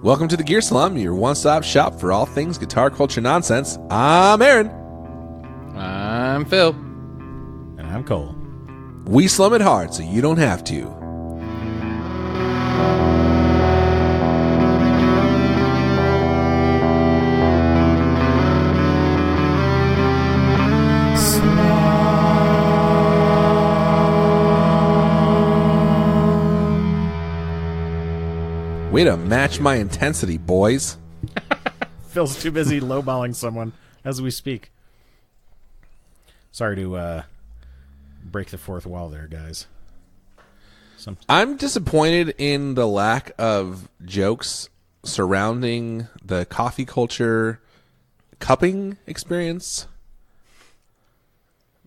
Welcome to the Gear Slum, your one-stop shop for all things guitar culture nonsense. I'm Aaron. I'm Phil. And I'm Cole. We slum it hard so you don't have to. Way to match my intensity, boys. Phil's too busy lowballing someone as we speak. Sorry to break the fourth wall there, guys. I'm disappointed in the lack of jokes surrounding the coffee culture cupping experience.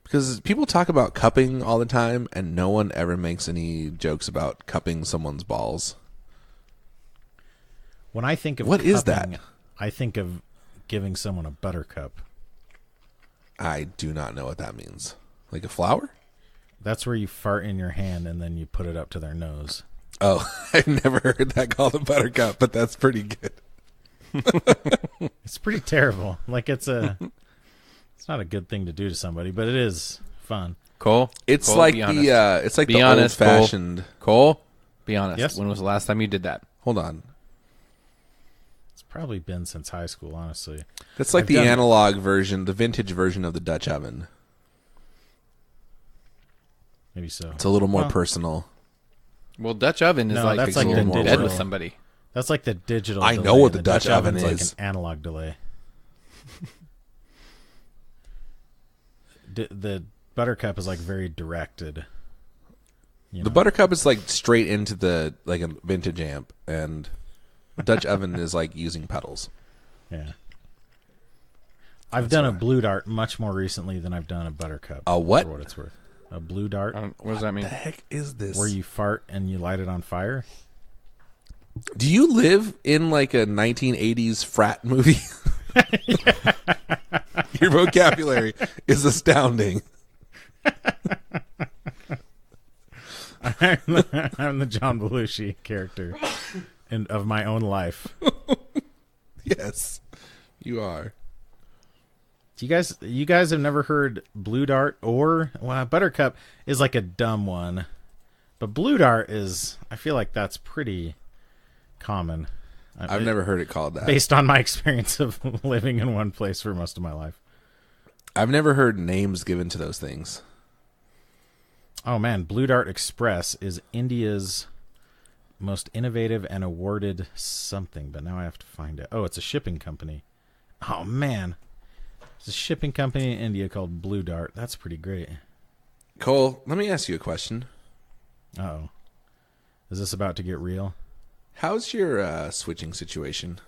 Because people talk about cupping all the time, and no one ever makes any jokes about cupping someone's balls. When I think of what cupping, is that? I think of giving someone a buttercup. I do not know what that means. Like a flower? That's where you fart in your hand and then you put it up to their nose. Oh, I've never heard that called a buttercup, but that's pretty good. It's pretty terrible. Like it's not a good thing to do to somebody, but it is fun. Cole, It's Cole, like be the honest. it's like Be the honest, Cole. old-fashioned. Cole, be honest. Yes? When was the last time you did that? Hold on. It's probably been since high school, honestly. That's like I've the done it. analog version, the vintage version of the Dutch oven. Maybe so. It's a little more Well, personal. Well, Dutch oven is No, like that's you're like in the bed digital. with somebody. That's like the digital I delay. know what and the Dutch oven oven's is. like an analog delay. The buttercup is like very directed. The Buttercup is like straight into the like a vintage amp, and the Dutch oven is like using pedals. Yeah. I've done a Bluedart much more recently than I've done a Buttercup. A what? For what it's worth. A Bluedart, What does that mean? The heck is this? where you fart and you light it on fire. Do you live in like a 1980s frat movie? Your vocabulary is astounding. I'm the John Belushi character of my own life. Yes, you are. You guys have never heard Bluedart or Buttercup is like a dumb one, but Bluedart is. I feel like that's pretty common. I've never heard it called that. Based on my experience of living in one place for most of my life. I've never heard names given to those things. Oh man, Bluedart Express is India's most innovative and awarded something, but now I have to find it. Oh, it's a shipping company. Oh man. It's a shipping company in India called Bluedart. That's pretty great. Cole, let me ask you a question. Uh-oh. Is this about to get real? How's your switching situation?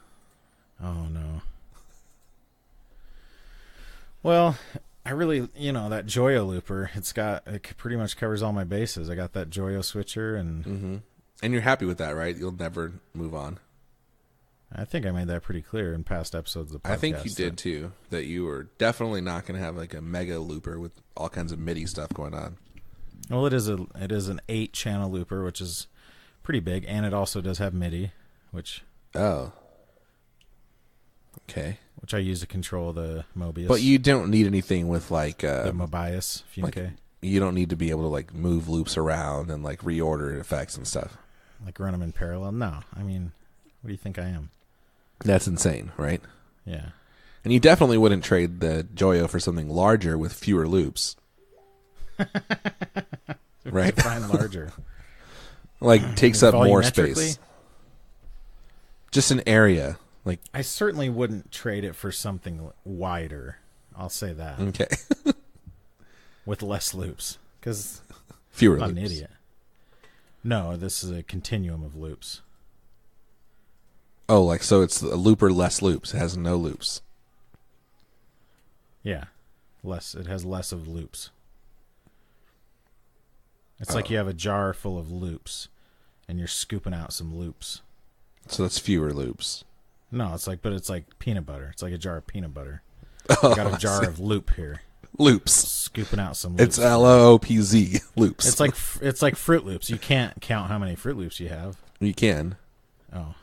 Oh no. Well, I really, that Joyo looper, it pretty much covers all my bases. I got that Joyo switcher, and And you're happy with that, right? You'll never move on. I think I made that pretty clear in past episodes of the podcast. I think you did too. That you were definitely not going to have like a mega looper with all kinds of MIDI stuff going on. Well, it is an 8-channel looper, which is pretty big, and it also does have MIDI, which Oh. Okay. I use to control the Mobius. But you don't need anything with like the Mobius like, Fume-K. you don't need to be able to like move loops around and like reorder effects and stuff. Like run them in parallel. No, I mean, what do you think I am? That's insane, right? Yeah. And you definitely wouldn't trade the Joyo for something larger with fewer loops. Right? Define larger. Like takes up more Volumetrically? space. Just an area. Like I certainly wouldn't trade it for something wider. I'll say that. okay. With less loops. Because Fewer I'm not loops. an idiot. No, this is a continuum of loops. Oh, like so it's a looper less loops. It has no loops. Yeah. It has less of loops. It's like you have a jar full of loops and you're scooping out some loops. So that's fewer loops. No, it's like peanut butter. It's like a jar of peanut butter. I got a jar of loop here. Loops. Scooping out some loops. It's LOOPZ. Loops. It's like Fruit Loops. You can't count how many Fruit Loops you have. You can. Oh.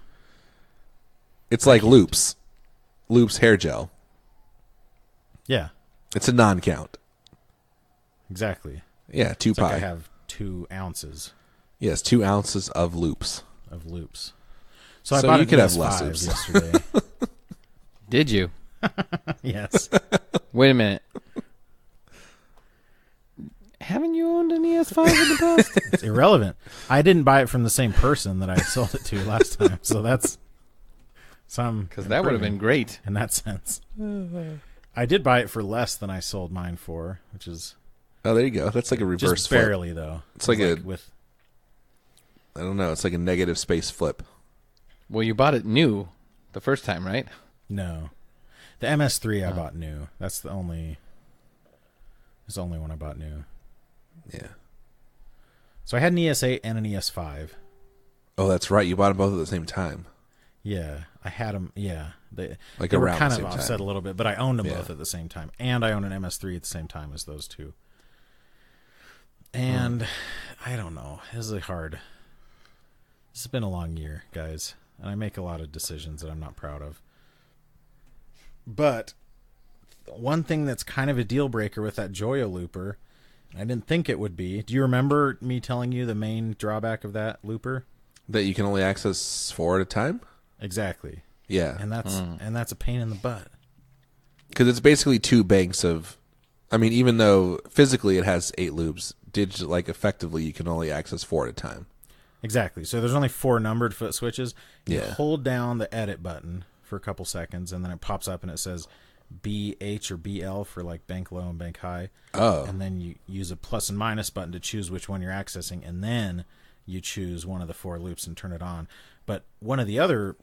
It's like Loops. Loops hair gel. Yeah, It's a non-count. exactly. Yeah, 2 It's pi. like I have 2 ounces Yes, 2 ounces of loops. of loops. So I So bought you an could have ES5 less loops. yesterday. Did you? Yes. Wait a minute. Haven't you owned an ES5 in the past? It's irrelevant. I didn't buy it from the same person that I sold it to last time, so that's some Because that would have been great. in that sense. I did buy it for less than I sold mine for, which is Oh, there you go. That's like a reverse just flip. barely though. It's like a- with I don't know. It's like a negative space flip. Well, you bought it new the first time, right? no. The MS3 I bought new. That's the only one I bought new. Yeah. So I had an ES8 and an ES5. Oh, that's right. You bought them both at the same time. Yeah, I had them. Yeah, they Like were around kind the of same offset time. a little bit, but I owned them Yeah. both at the same time, and I own an MS3 at the same time as those two. And I don't know. This is hard. This has been a long year, guys, and I make a lot of decisions that I'm not proud of. But one thing that's kind of a deal breaker with that Joyo looper, I didn't think it would be. Do you remember me telling you the main drawback of that looper? That you can only access 4 at a time? Exactly. Yeah. And that's a pain in the butt. Because it's basically 2 banks of... I mean, even though physically it has 8 loops, effectively you can only access 4 at a time. Exactly. So there's only 4 numbered foot switches. You Yeah. hold down the edit button for a couple seconds, and then it pops up and it says BH or BL for like bank low and bank high. Oh. And then you use a plus and minus button to choose which one you're accessing, and then you choose one of the 4 loops and turn it on. But one of the other,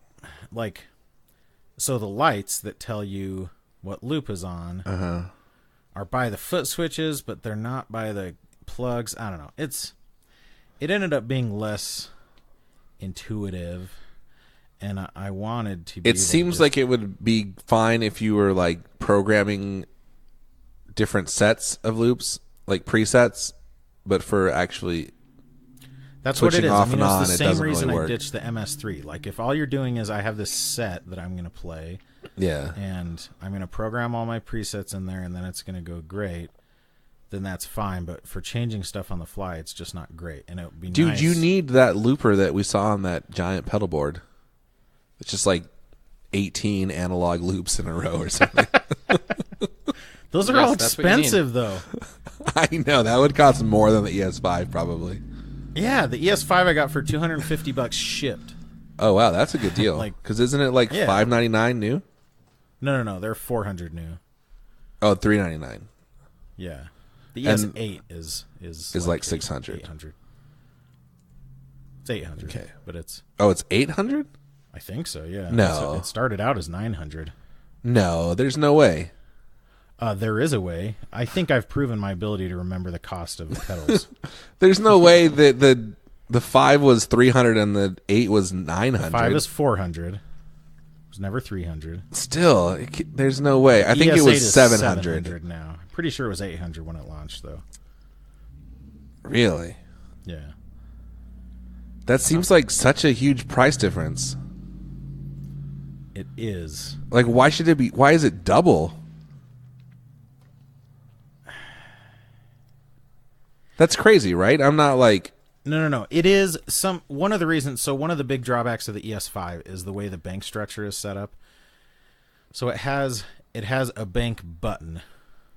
so the lights that tell you what loop is on are by the foot switches, but they're not by the plugs. I don't know. It ended up being less intuitive, and I wanted to be It seems like it would be fine if you were like programming different sets of loops, like presets, but for actually that's what it switching is. off I mean, and on, it's it the same doesn't reason really I work. ditched the MS3. Like, if all you're doing is I have this set that I'm going to play, Yeah. and I'm going to program all my presets in there, and then it's going to go great, then that's fine. But for changing stuff on the fly, it's just not great. And it would be Dude, nice. you need that looper that we saw on that giant pedal board. It's just like 18 analog loops in a row or something. Those are Yes, all that's what you need. expensive, though. I know. That would cost more than the ES5 probably. Yeah, the ES5 I got for $250 shipped. Oh, wow. That's a good deal. Like- Because isn't it like Yeah. $5.99 new? No, they're $400 new. Oh, $3.99. Yeah, the And- ES8 is like 600. 800. It's 800. Okay. But it's, Oh, it's 800? I think so. Yeah. No. So it started out as 900. No, there's no way. There is a way. I think I've proven my ability to remember the cost of the pedals. There's no way that the 5 was 300 and the 8 was 900. 5 is 400. It was never 300. Still, there's no way. I think it ES8 was is 700. now. I'm pretty sure it was 800 when it launched, though. Really? Yeah. That seems like such a huge price difference. It is. Like, why is it double? That's crazy, right? I'm not like... No. It is one of the reasons. So one of the big drawbacks of the ES5 is the way the bank structure is set up. So it has a bank button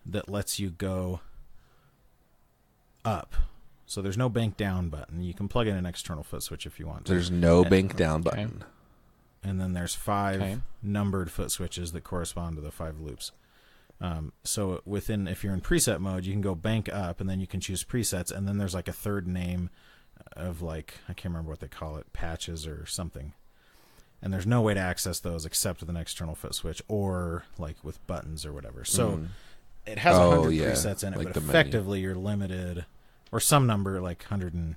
that lets you go up. So there's no bank down button. You can plug in an external foot switch if you want to. There's no bank down button. And then there's 5 numbered foot switches that correspond to the 5 loops. So if you're in preset mode, you can go bank up, and then you can choose presets, and then there's like a third name of I can't remember what they call it, patches or something. And there's no way to access those except with an external foot switch or like with buttons or whatever. So it has 100 presets in it, like but the menu. effectively you're limited, or some number like 100 and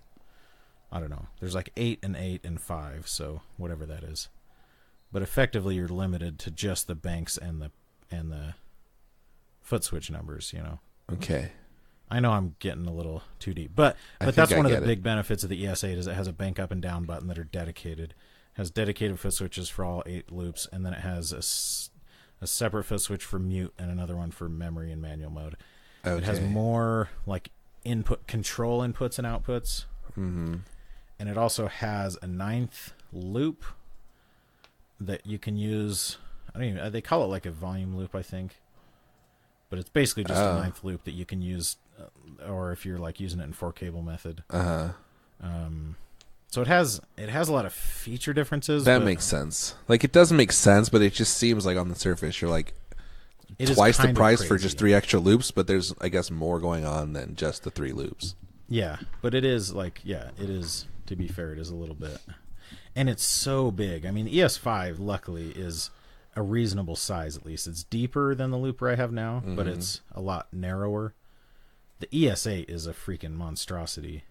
I don't know. There's like 8 and 8 and 5, so whatever that is. But effectively you're limited to just the banks and the foot switch numbers, Okay. I know I'm getting a little too deep, but I that's think one I of the get it. big benefits of the ES8 is it has a bank up and down button that are dedicated, Has dedicated foot switches for all 8 loops, and then it has a separate foot switch for mute and another one for memory and manual mode. Okay. It has more like input control inputs and outputs. Mm-hmm. And it also has a 9th loop that you can use. I don't even, they call it like a volume loop, I think. But it's basically just a 9th loop that you can use, or if you're like using it in 4-cable method. So it has a lot of feature differences. That makes sense. Like, it doesn't make sense, but it just seems like on the surface you're like twice the price for just 3 extra loops, but there's, I guess, more going on than just the 3 loops. Yeah, but it is like, it is, to be fair, it is a little bit. And it's so big. I mean, the ES5, luckily, is a reasonable size, at least. It's deeper than the looper I have now, but it's a lot narrower. The ES8 is a freaking monstrosity.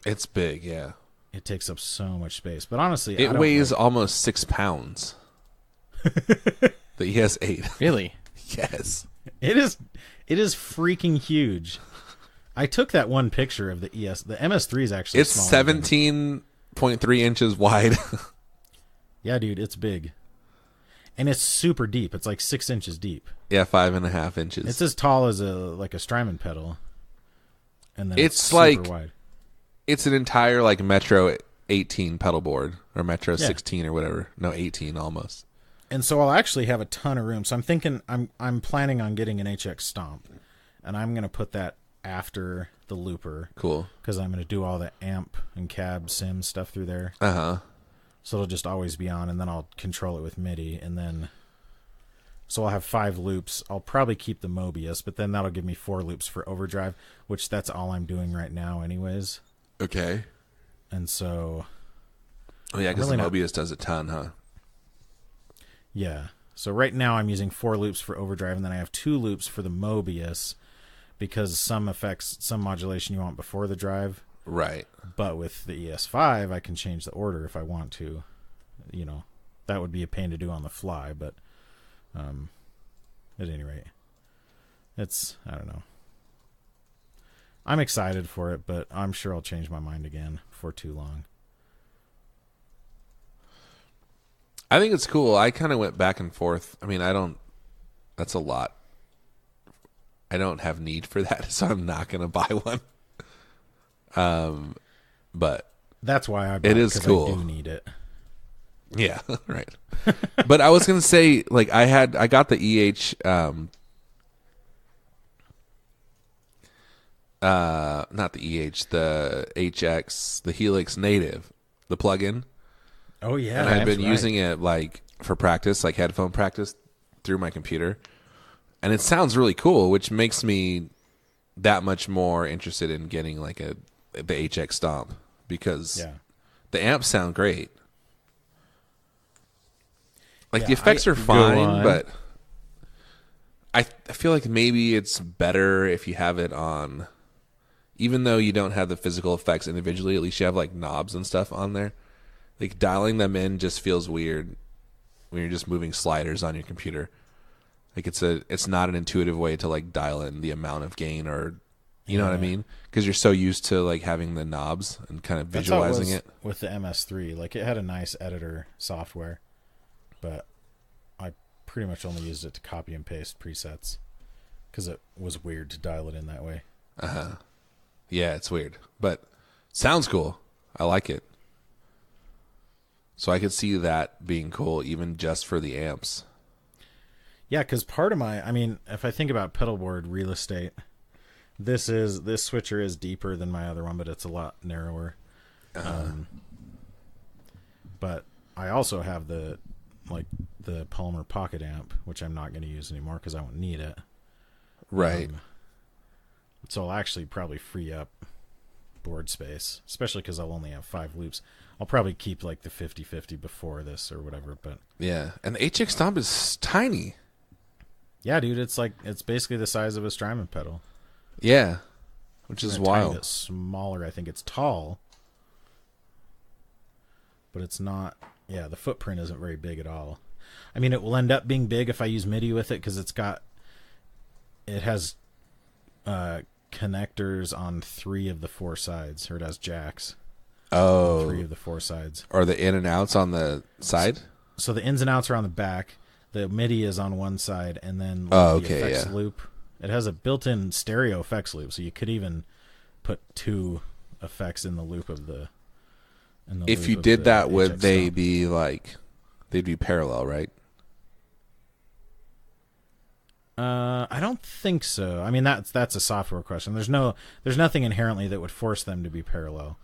It's big, yeah. It takes up so much space. But honestly, it weighs almost 6 pounds. The ES8. Really? Yes. It is freaking huge. I took that one picture of the ES. The MS3 is actually it's 17.3 inches wide. Yeah, dude, it's big. And it's super deep. It's like 6 inches deep. Yeah, 5.5 inches. It's as tall as a Strymon pedal. And then it's super like wide. It's an entire like Metro 18 pedal board, or Metro 16 or whatever. No, 18 almost. And so I'll actually have a ton of room. So I'm thinking I'm planning on getting an HX Stomp, and I'm going to put that after the looper. Cool. Because I'm going to do all the amp and cab sim stuff through there. Uh-huh. So it'll just always be on, and then I'll control it with MIDI, and then so I'll have 5 loops. I'll probably keep the Mobius, but then that'll give me 4 loops for overdrive, which that's all I'm doing right now anyways. Okay. And so... Oh, yeah, because the Mobius does a ton, huh? Yeah. So right now I'm using 4 loops for overdrive, and then I have 2 loops for the Mobius, because some effects, some modulation you want before the drive. Right. But with the ES5, I can change the order if I want to. You know, that would be a pain to do on the fly, but at any rate, it's, I don't know. I'm excited for it, but I'm sure I'll change my mind again before too long. I think it's cool. I kind of went back and forth. I mean, that's a lot. I don't have need for that, so I'm not going to buy one. But that's why I bought it. Is cool. I do need it. Yeah, right. But I was going to say, like, I got the not the the HX, the Helix Native, the plugin. Oh yeah, and I've been using it like for practice, like headphone practice through my computer, and it sounds really cool, which makes me that much more interested in getting like the HX Stomp, because the amps sound great. Like the effects are fine, but I feel like maybe it's better if you have it on. Even though you don't have the physical effects individually, at least you have like knobs and stuff on there. Like dialing them in just feels weird when you're just moving sliders on your computer. Like it's not an intuitive way to like dial in the amount of gain, or you know what I mean? Because you're so used to like having the knobs and kind of visualizing it. With the MS3, like it had a nice editor software, but I pretty much only used it to copy and paste presets because it was weird to dial it in that way. Uh-huh. Yeah, it's weird, but sounds cool. I like it. So I could see that being cool, even just for the amps. Yeah, because part of if I think about pedal board real estate, this switcher is deeper than my other one, but it's a lot narrower. But I also have the Palmer Pocket amp, which I'm not going to use anymore because I won't need it. Right. So I'll actually probably free up board space, especially because I'll only have 5 loops. I'll probably keep like the 50-50 before this or whatever. But yeah, and the HX Stomp is tiny. Yeah, dude, it's basically the size of a Strymon pedal. Yeah, which is wild. A tiny bit smaller. I think it's tall, but it's not. Yeah, the footprint isn't very big at all. I mean, it will end up being big if I use MIDI with it because it has connectors on 3 of the 4 sides, or it has jacks. Oh. 3 of the 4 sides. Are the in and outs on the side? So the ins and outs are on the back. The MIDI is on one side, and then the effects loop. It has a built-in stereo effects loop, so you could even put 2 effects in the loop of the. If you did that, would they be they'd be parallel, right? I don't think so. I mean, that's a software question. There's nothing inherently that would force them to be parallel.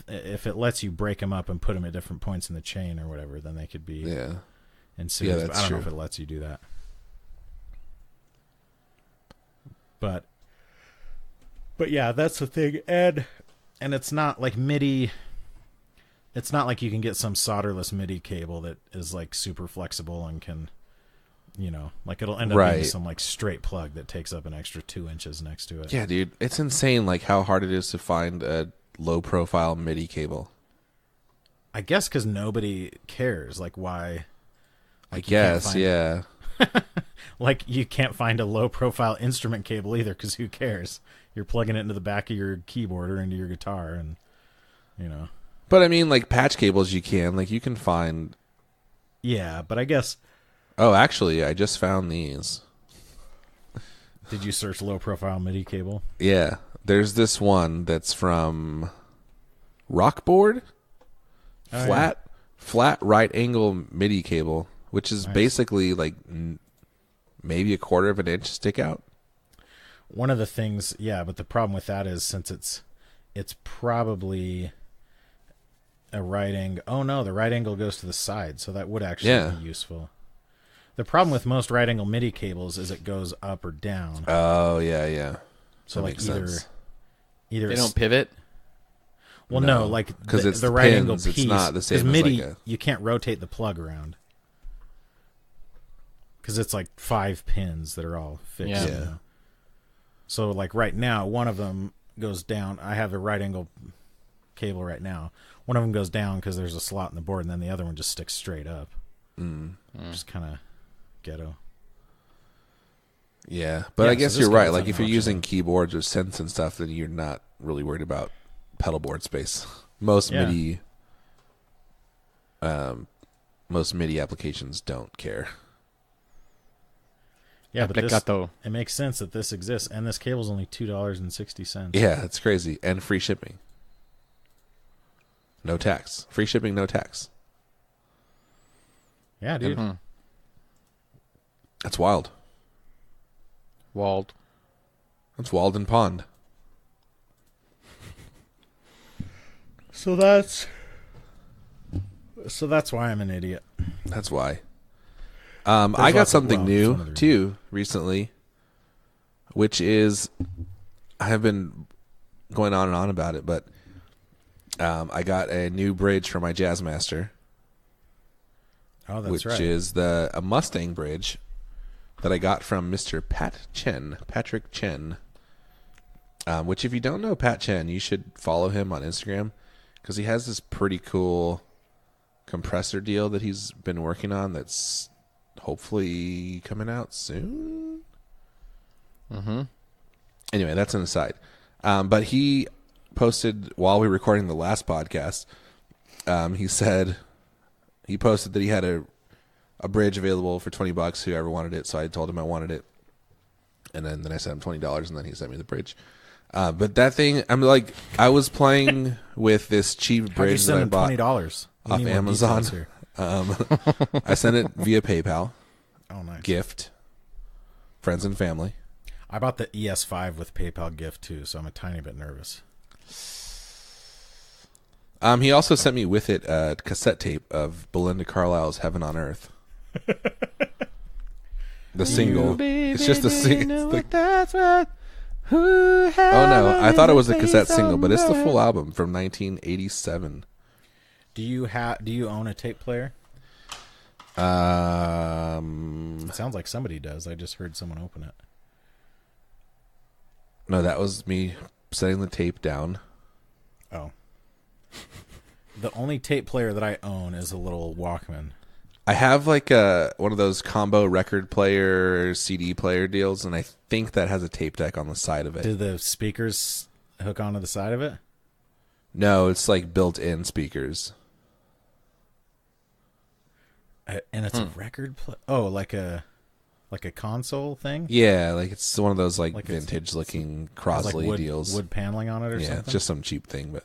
If it lets you break them up and put them at different points in the chain or whatever, then they could be. Yeah. In series. Yeah, I don't know if it lets you do that. But yeah, that's the thing, and it's not like MIDI. It's not like you can get some solderless MIDI cable that is like super flexible and can, like it'll end up being some like straight plug that takes up an extra 2 inches next to it. Yeah, dude, it's insane like how hard it is to find a low profile MIDI cable. I guess because nobody cares. Like why? Like I guess, yeah. Like you can't find a low profile instrument cable either because who cares? You're plugging it into the back of your keyboard or into your guitar, and But I mean, like patch cables, you can find. Yeah, but I guess. Oh, actually, I just found these. Did you search low profile MIDI cable? Yeah, there's this one that's from Rockboard, flat right angle MIDI cable, which is basically like maybe 1/4 of an inch stick out. One of the things, yeah, but the problem with that is since it's probably a right angle. Oh no, the right angle goes to the side, so that would actually be useful. The problem with most right angle MIDI cables is it goes up or down. Oh yeah. So like either they don't pivot. Well, no, like because it's the right angle piece. It's not the same MIDI. as like you can't rotate the plug around because it's like 5 pins that are all fixed. Yeah. So like right now, one of them goes down. I have a right angle cable right now. One of them goes down because there's a slot in the board, and then the other one just sticks straight up. Just kind of ghetto. Yeah, but I guess you're right. Like if you're using keyboards or synths and stuff, then you're not really worried about pedal board space. Most MIDI applications don't care. Yeah, but it makes sense that this exists, and this cable's only $2.60. Yeah, it's crazy, and free shipping. No tax. Free shipping, no tax. Yeah, dude. Mm-hmm. That's wild. Walled. That's Walden Pond. So that's why I'm an idiot. That's why. I got something new too recently, which is I have been going on and on about it, but I got a new bridge for my Jazzmaster. Oh, that's right. Which is a Mustang bridge that I got from Mr. Patrick Chen. Which, if you don't know Pat Chen, you should follow him on Instagram because he has this pretty cool compressor deal that he's been working on that's hopefully coming out soon. Mm-hmm. Anyway, that's an aside. But he posted while we were recording the last podcast, he posted that he had a bridge available for $20, whoever wanted it. So I told him I wanted it. And then I sent him $20, and then he sent me the bridge. But that thing, I was playing with this cheap bridge that I bought $20 off Amazon. I sent it via PayPal. Oh, nice. Gift. Friends and family. I bought the ES5 with PayPal gift too, so I'm a tiny bit nervous. He also sent me with it a cassette tape of Belinda Carlisle's "Heaven on Earth." The single. It's just the single. Oh no! I thought it was a cassette single, but it's the full album from 1987. Do you own a tape player? It sounds like somebody does. I just heard someone open it. No, that was me setting the tape down. Oh. The only tape player that I own is a little Walkman. I have like one of those combo record player, CD player deals, and I think that has a tape deck on the side of it. Do the speakers hook onto the side of it? No, it's like built-in speakers. And it's a record like a console thing? Yeah, like it's one of those like Like vintage-looking Has, Crosley deals. wood paneling on it or something? It's just some cheap thing,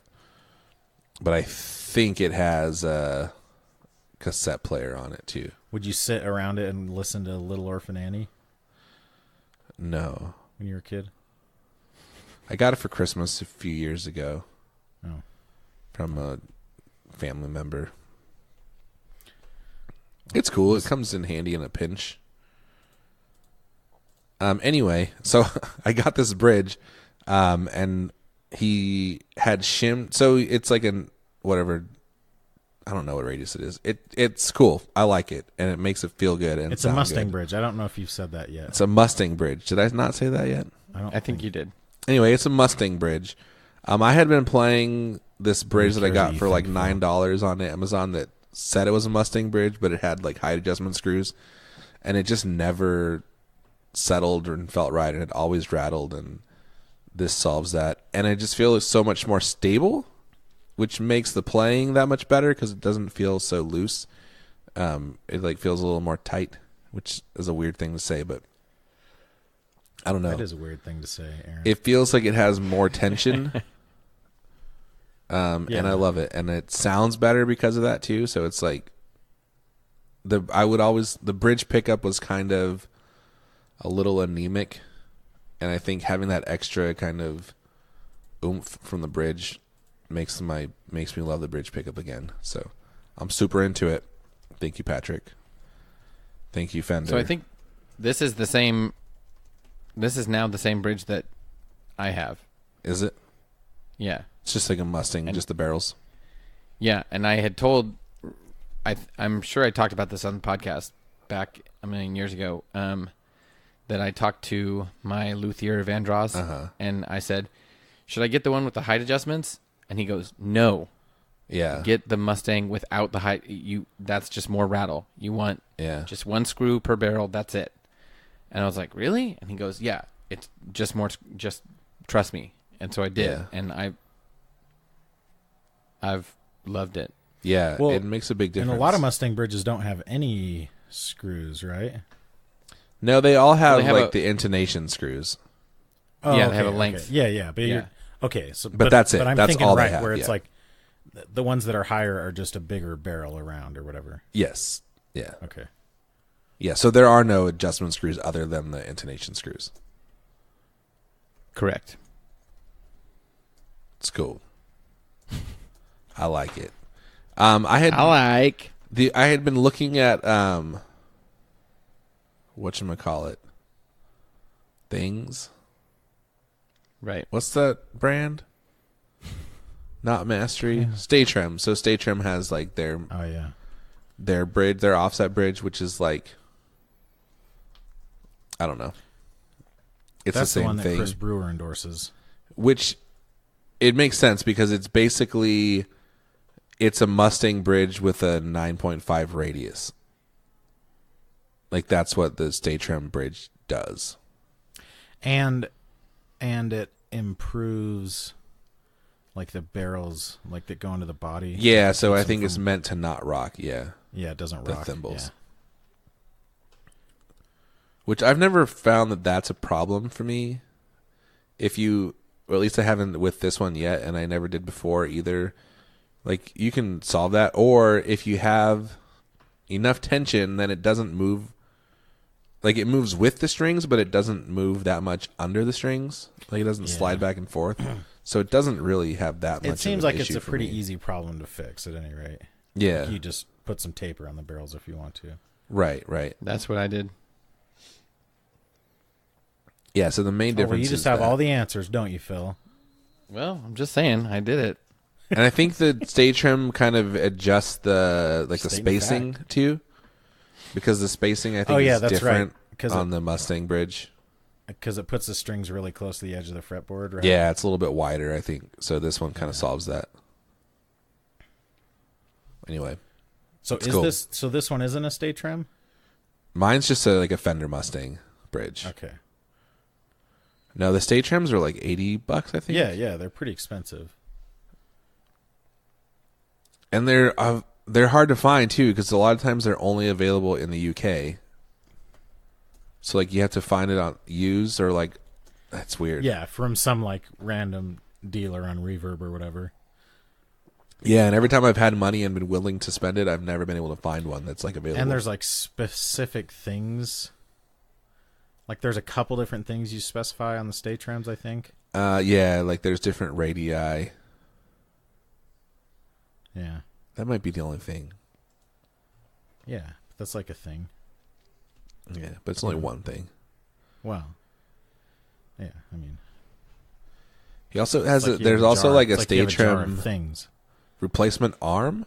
but I think it has a cassette player on it too. Would you sit around it and listen to Little Orphan Annie No. when you were a kid? I got it for Christmas a few years ago. Oh. From a family member. It's cool. It comes in handy in a pinch. Anyway, so I got this bridge, and he had shimmed. So it's like whatever. I don't know what radius it is. It's cool. I like it, and it makes it feel good. And it's a Mustang bridge. I don't know if you've said that yet. It's a Mustang bridge. Did I not say that yet? I think you did. Anyway, it's a Mustang bridge. I had been playing this bridge that I got for like $9 on Amazon that said it was a Mustang bridge, but it had like height adjustment screws, and it just never settled and felt right, and it always rattled, and this solves that. And I just feel it's so much more stable, which makes the playing that much better because it doesn't feel so loose. It like feels a little more tight, which is a weird thing to say, but I don't know. That is a weird thing to say, Aaron. It feels like it has more tension. And I love it. And it sounds better because of that too. So it's like the bridge pickup was kind of a little anemic. And I think having that extra kind of oomph from the bridge makes me love the bridge pickup again. So I'm super into it. Thank you, Patrick. Thank you, Fender. So I think this is now the same bridge that I have. Is it? Yeah. It's just like a Mustang, just the barrels. Yeah, and I had told, I'm sure I talked about this on the podcast back a million years ago, that I talked to my luthier Vandross, and I said, should I get the one with the height adjustments? And he goes, no. Yeah. Get the Mustang without the height. That's just more rattle. You want just one screw per barrel. That's it. And I was like, really? And he goes, yeah, it's just more, just trust me. And so I did. And I've loved it. Yeah, well, it makes a big difference. And a lot of Mustang bridges don't have any screws, right? No, they all have the intonation screws. Oh, yeah, they have a length. Okay. Yeah. But that's it. But I'm that's thinking all right they have, where it's like the ones that are higher are just a bigger barrel around or whatever. Yes. Yeah. Okay. Yeah, so there are no adjustment screws other than the intonation screws. Correct. It's cool. I like it. I had been looking at whatchamacallit things. Right. What's that brand? Not Mastery. Stay Trim. So Stay Trim has like their bridge, their offset bridge, which is like, I don't know. It's That's the same one that thing. Chris Brewer endorses. Which it makes sense because it's basically it's a Mustang bridge with a 9.5 radius. Like that's what the Stay Trim bridge does. And it improves like the barrels like that go into the body. Yeah, so I think it's meant to not rock, yeah. Yeah, it doesn't the rock. thimbles. Yeah. Which I've never found that that's a problem for me. Or at least I haven't with this one yet, and I never did before either. Like, you can solve that. Or if you have enough tension, then it doesn't move. Like, it moves with the strings, but it doesn't move that much under the strings. Like, it doesn't slide back and forth. So it doesn't really have that much. It seems of an like it's issue a pretty for me. easy problem to fix at any rate. Yeah. Like you just put some tape around the barrels if you want to. Right. That's what I did. Yeah, so the main difference you just is have that. all the answers, don't you, Phil? Well, I'm just saying, I did it. And I think the Stay Trim kind of adjusts the spacing too, because the spacing I think is that's different right. on the Mustang bridge. Because it puts the strings really close to the edge of the fretboard, right? Yeah, it's a little bit wider, I think. So this one kind of solves that. Anyway, so cool. this one isn't a Stay Trim? Mine's just like a Fender Mustang bridge. Okay. No, the Stay Trims are like $80, I think. Yeah, they're pretty expensive. And they're hard to find too, because a lot of times they're only available in the UK. So like you have to find it on used or like that's weird. Yeah, from some like random dealer on Reverb or whatever. Yeah, and every time I've had money and been willing to spend it, I've never been able to find one that's like available. And there's like specific things. Like there's a couple different things you specify on the stay trims, I think. Yeah, like there's different radii. Yeah. That might be the only thing. Yeah, that's like a thing. Yeah, but it's only one thing. Wow. Yeah, I mean. He also has there's also like a stay trim things. Replacement arm,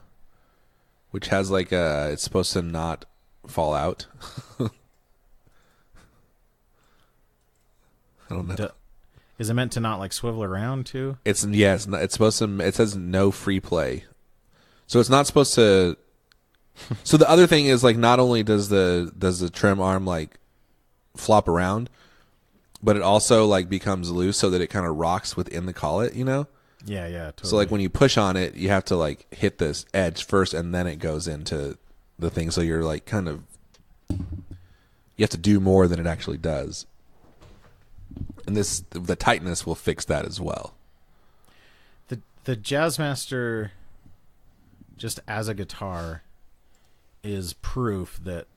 which has like it's supposed to not fall out. I don't know. Is it meant to not like swivel around too? It's supposed to. It says no free play, so it's not supposed to. So the other thing is like not only does the trim arm like flop around, but it also like becomes loose so that it kind of rocks within the collet, you know? Yeah, totally. So like when you push on it, you have to like hit this edge first and then it goes into the thing. So you're like kind of, you have to do more than it actually does. And the tightness will fix that as well. The Jazzmaster, just as a guitar, is proof that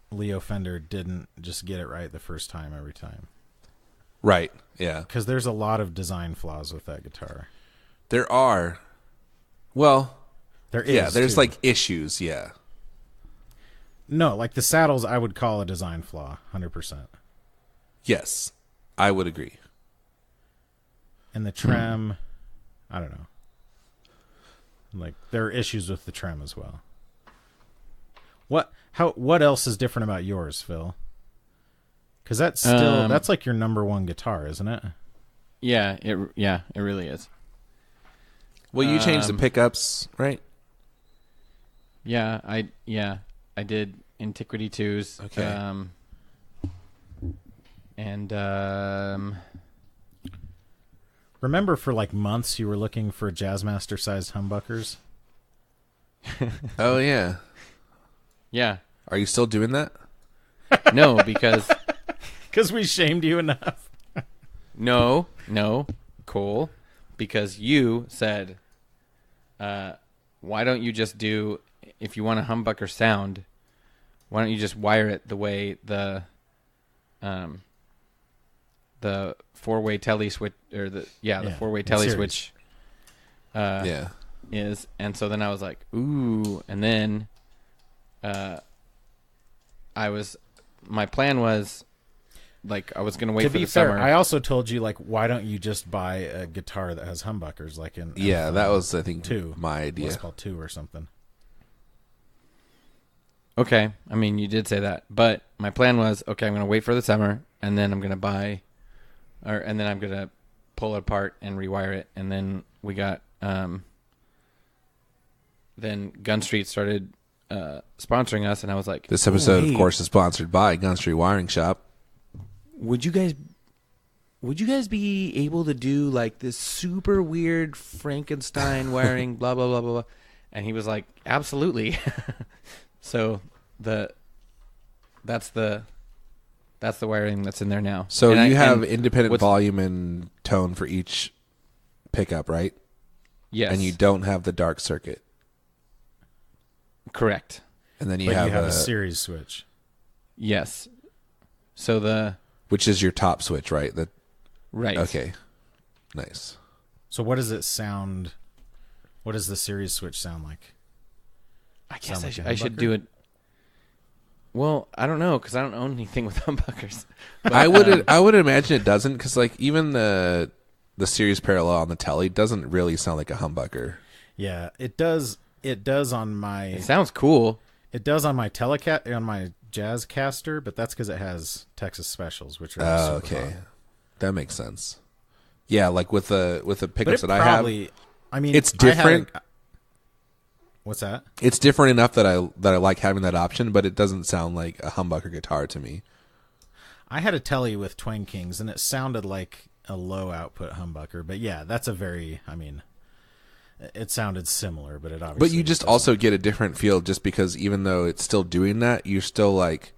Leo Fender didn't just get it right the first time every time. Right, yeah. Because there's a lot of design flaws with that guitar. There are. Well, there is. Yeah, there's too. like issues, yeah. No, like the saddles I would call a design flaw, 100%. Yes, I would agree. And the trim, I don't know. Like there are issues with the trim as well. What else is different about yours, Phil? Because that's still that's like your number one guitar, isn't it? Yeah, it really is. Well, you changed the pickups, right? Yeah, I did Antiquity 2s. Okay. And remember for like months you were looking for Jazzmaster sized humbuckers? Oh yeah. Yeah. Are you still doing that? No, because we shamed you enough. No, Cole, because you said, why don't you just do, if you want a humbucker sound, why don't you just wire it the way the four-way telly switch, or the four-way telly switch is. And so then I was like, ooh, and then my plan was, like, I was going to wait for the summer. I also told you, like, why don't you just buy a guitar that has humbuckers, like in that was, I think, my idea. Les Paul 2 or something. Okay, I mean, you did say that, but my plan was, okay, I'm going to wait for the summer, and then I'm going to buy, and then I'm going to pull it apart and rewire it, and then we got, then Gun Street started sponsoring us, and I was like, this episode, of course, is sponsored by Gun Street Wiring Shop. Would you guys be able to do like this super weird Frankenstein wiring, blah blah blah blah blah? And he was like, absolutely. So that's the wiring that's in there now. So you have independent volume and tone for each pickup, right? Yes. And you don't have the dark circuit. Correct. And then you have a series switch. Yes. So which is your top switch, right? Right. Okay. Nice. So what does it sound? What does the series switch sound like? I guess I should do it. Well, I don't know, because I don't own anything with humbuckers. But, I would imagine it doesn't, because like even the series parallel on the telly doesn't really sound like a humbucker. Yeah, it does. It does on my. It sounds cool. It does on my on my Jazzcaster, but that's because it has Texas Specials, which are super hot. That makes sense. Yeah, like with the pickups that I have, I mean, it's different. What's that? It's different enough that I like having that option, but it doesn't sound like a humbucker guitar to me. I had a telly with Twang Kings, and it sounded like a low output humbucker. But yeah, that's a very, I mean, It sounded similar, but it obviously. But you just also get a different feel just because even though it's still doing that, you're still like.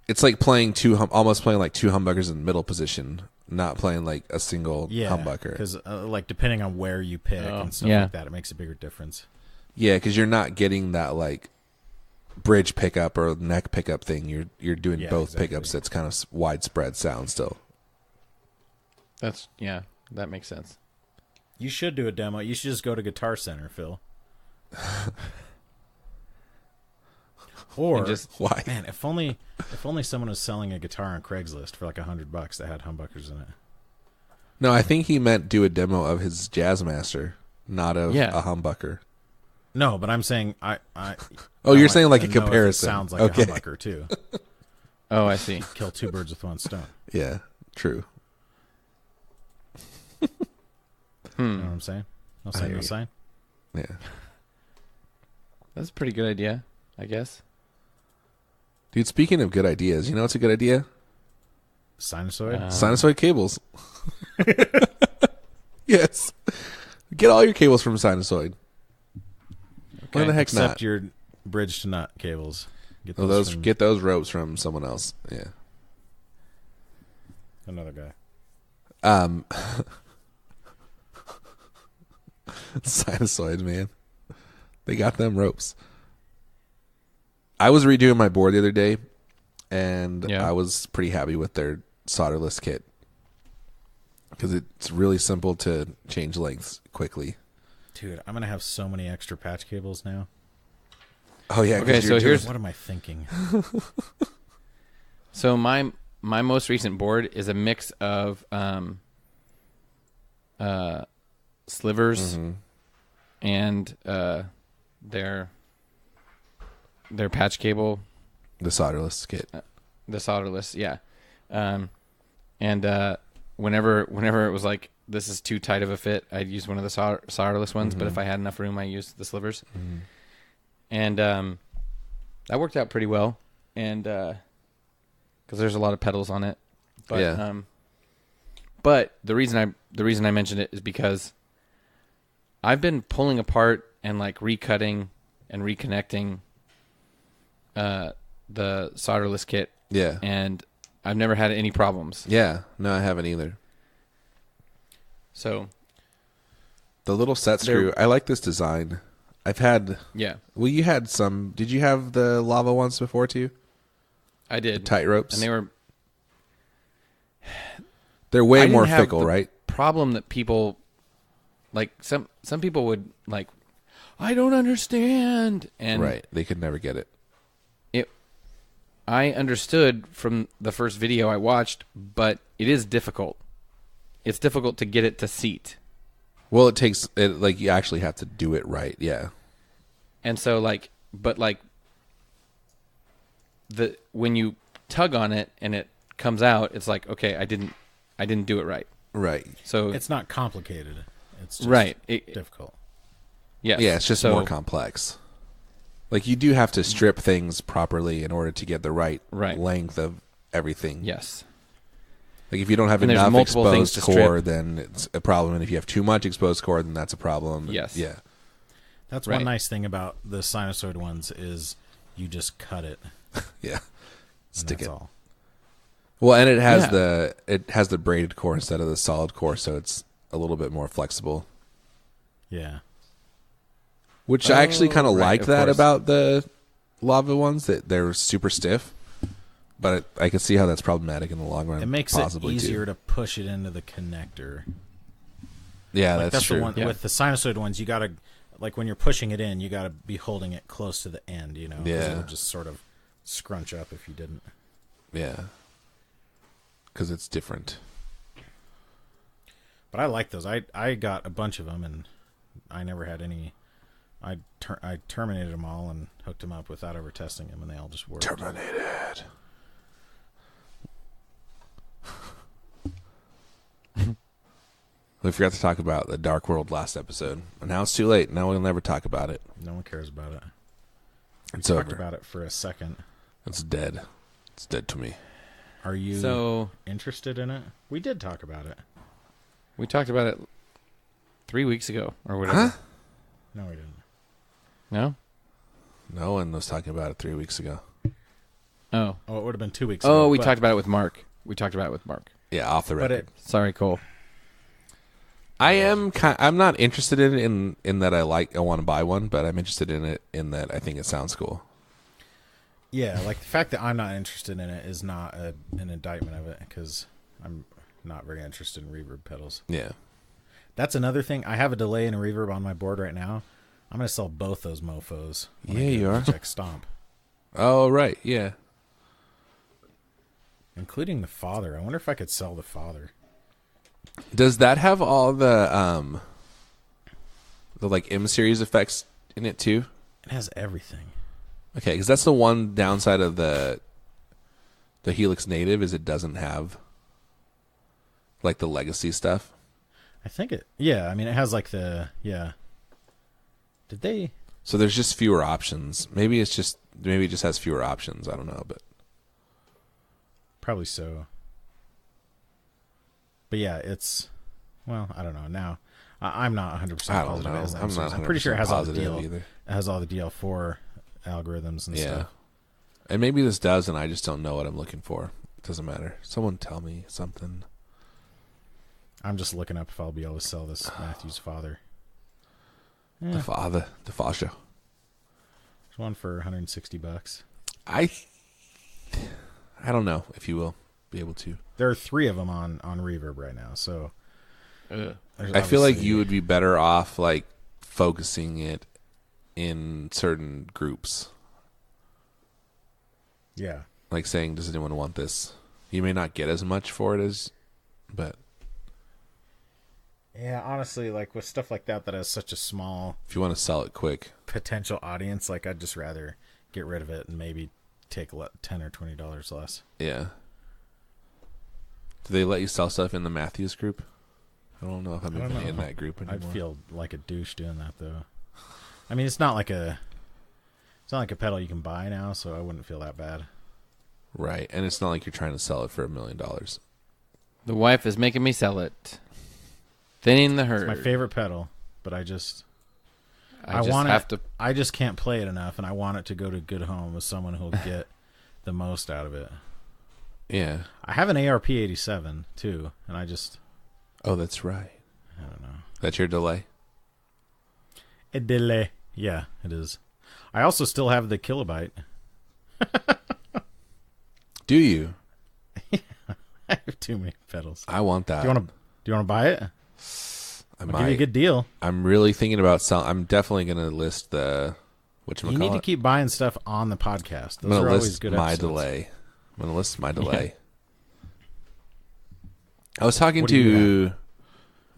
It's like playing almost playing like two humbuckers in the middle position, not playing like a single humbucker. Because like depending on where you pick and stuff like that, it makes a bigger difference. Yeah, because you're not getting that like bridge pickup or neck pickup thing. You're doing both pickups. That's kind of widespread sound still. That makes sense. You should do a demo. You should just go to Guitar Center, Phil. Or why? Man, if only someone was selling a guitar on Craigslist for like $100 that had humbuckers in it. No, I think he meant do a demo of his Jazzmaster, not of a humbucker. No, but I'm saying you're saying like a comparison. It sounds like a humbucker too. Oh, I see. Kill two birds with one stone. Yeah, true. You know what I'm saying? No sign, no sign. Yeah, that's a pretty good idea, I guess. Dude, speaking of good ideas, you know what's a good idea? Sinasoid? Sinasoid cables. Yes. Get all your cables from Sinasoid. Okay. Why the heck Except not? your bridge to nut cables. Get those ropes from someone else. Yeah. Another guy. Sinasoids, man. They got them ropes. I was redoing my board the other day, and I was pretty happy with their solderless kit because it's really simple to change lengths quickly. Dude, I'm going to have so many extra patch cables now. Oh, yeah. Okay, so what am I thinking? So my most recent board is a mix of slivers and their patch cable, the solderless kit, the solderless, yeah. And whenever it was like this is too tight of a fit, I'd use one of the solderless ones. But if I had enough room, I used the slivers, and that worked out pretty well. And because there's a lot of pedals on it, but but the reason I mentioned it is because I've been pulling apart and like recutting and reconnecting the solderless kit. Yeah. And I've never had any problems. Yeah. No, I haven't either. So the little set screw, I like this design. I've had... Yeah. Well, you had some... Did you have the lava ones before, too? I did. The tight ropes? And they were... They're way more fickle, right? Problem that people... Like, some people would, like, I don't understand. And right. They could never get it. I understood from the first video I watched, but it is difficult. It's difficult to get it to seat. Well, it takes... like, you actually have to do it right, yeah. And so, like... But, like... when you tug on it and it comes out, it's like, okay, I didn't do it right. Right. So it's not complicated. It's just difficult. Yes. Yeah, it's just more complex. Like, you do have to strip things properly in order to get the right length of everything. Yes. Like, if you don't have enough exposed core, then it's a problem. And if you have too much exposed core, then that's a problem. Yes. Yeah. That's one nice thing about the Sinasoid ones is you just cut it. Yeah. Stick it. All. Well, and it has the braided core instead of the solid core, so it's a little bit more flexible. Yeah. Which I actually kind of like that about the lava ones, that they're super stiff. But I can see how that's problematic in the long run. It makes it easier to push it into the connector. Yeah, that's true. The one, with the Sinasoid ones, you got to, like when you're pushing it in, you got to be holding it close to the end, you know? Yeah. It'll just sort of scrunch up if you didn't. Yeah. Because it's different. But I like those. I got a bunch of them, and I never had any... I terminated them all and hooked them up without ever testing them, and they all just worked. Terminated. We forgot to talk about the Dark World last episode, and now it's too late. Now we'll never talk about it. No one cares about it. It's over. We talked over. about it for a second. It's dead. It's dead to me. Are you interested in it? We did talk about it. We talked about it 3 weeks ago or whatever. Huh? No, we didn't. No? No one was talking about it 3 weeks ago. Oh. Oh, it would have been 2 weeks ago. Oh, we talked about it with Mark. Yeah, off the But record. Sorry, Cole. I'm not interested in that I want to buy one, but I'm interested in it in that I think it sounds cool. Yeah, like the fact that I'm not interested in it is not an indictment of it, because I'm not very interested in reverb pedals. Yeah. That's another thing. I have a delay and a reverb on my board right now. I'm going to sell both those mofos. Yeah, you are. Check Stomp. Oh, right. Yeah. Including the Father. I wonder if I could sell the Father. Does that have all the like M series effects in it too? It has everything. Okay, because that's the one downside of the Helix Native is it doesn't have like the legacy stuff. I think it. Yeah, I mean it has like the Did they? So there's just fewer options. Maybe it just has fewer options. I don't know, but Probably so. But yeah, it's. Well, I don't know now. I'm not 100% I don't positive. know. It has I'm not. I'm pretty sure it has all the positive DL. either. It has all the DL4 algorithms and Yeah, stuff. and maybe this does, and I just don't know what I'm looking for. It doesn't matter. Someone tell me something. I'm just looking up if I'll be able to sell this Matthew's Father. The father. There's one for $160. I don't know if you will be able to. There are 3 of them on Reverb right now, so there's I feel like obviously- you would be better off like focusing it in certain groups. Yeah. Like saying, does anyone want this? You may not get as much for it as, but Yeah, honestly, like with stuff like that has such a small if you want to sell it quick. potential audience, like I'd just rather get rid of it and maybe take $10 or $20 less. Yeah. Do they let you sell stuff in the Matthews group? I don't know if I'm even in that group anymore. I'd feel like a douche doing that though. I mean, it's not like a pedal you can buy now, so I wouldn't feel that bad. Right, and it's not like you're trying to sell it for $1 million. The wife is making me sell it. Thinning the herd. It's my favorite pedal, but I just just want have it. to. I just can't play it enough, and I want it to go to a good home with someone who'll get the most out of it. Yeah. I have an ARP 87 too, and I just Oh, that's right. I don't know. That's your delay. A delay. Yeah, it is. I also still have the kilobyte. Do you? I have too many pedals. I want that. Do you want to buy it? I I'll might. give you a good deal. I'm really thinking about selling. I'm definitely going to list the whatchamacallit. You need to keep buying stuff on the podcast. I'm Those going are to always list good my episodes. delay. I'm going to list my delay. I was talking What do you to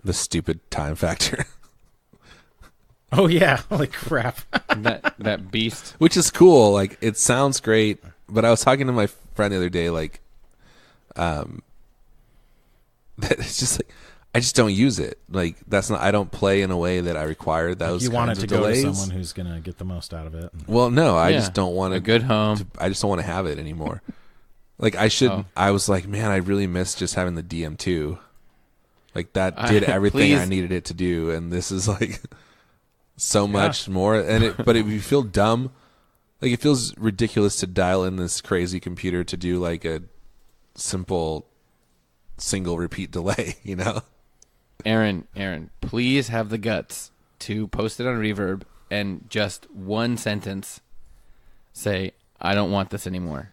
the stupid time factor, Oh yeah, holy crap! that beast. which is cool. Like it sounds great, but I was talking to my friend the other day. Like, that it's just like I just don't use it. Like that's not. I don't play in a way that I require those. You want it kinds to of go delays. to someone who's gonna get the most out of it. Well, no, I Yeah. just don't want A good home. I just don't want to have it anymore. Like I should. Oh. I was like, man, I really miss just having the DM2. Like that did everything I Please. needed it to do, and this is like so much more. And but if you feel dumb, like it feels ridiculous to dial in this crazy computer to do like a simple single repeat delay. You know? Aaron, please have the guts to post it on Reverb and just one sentence say, I don't want this anymore.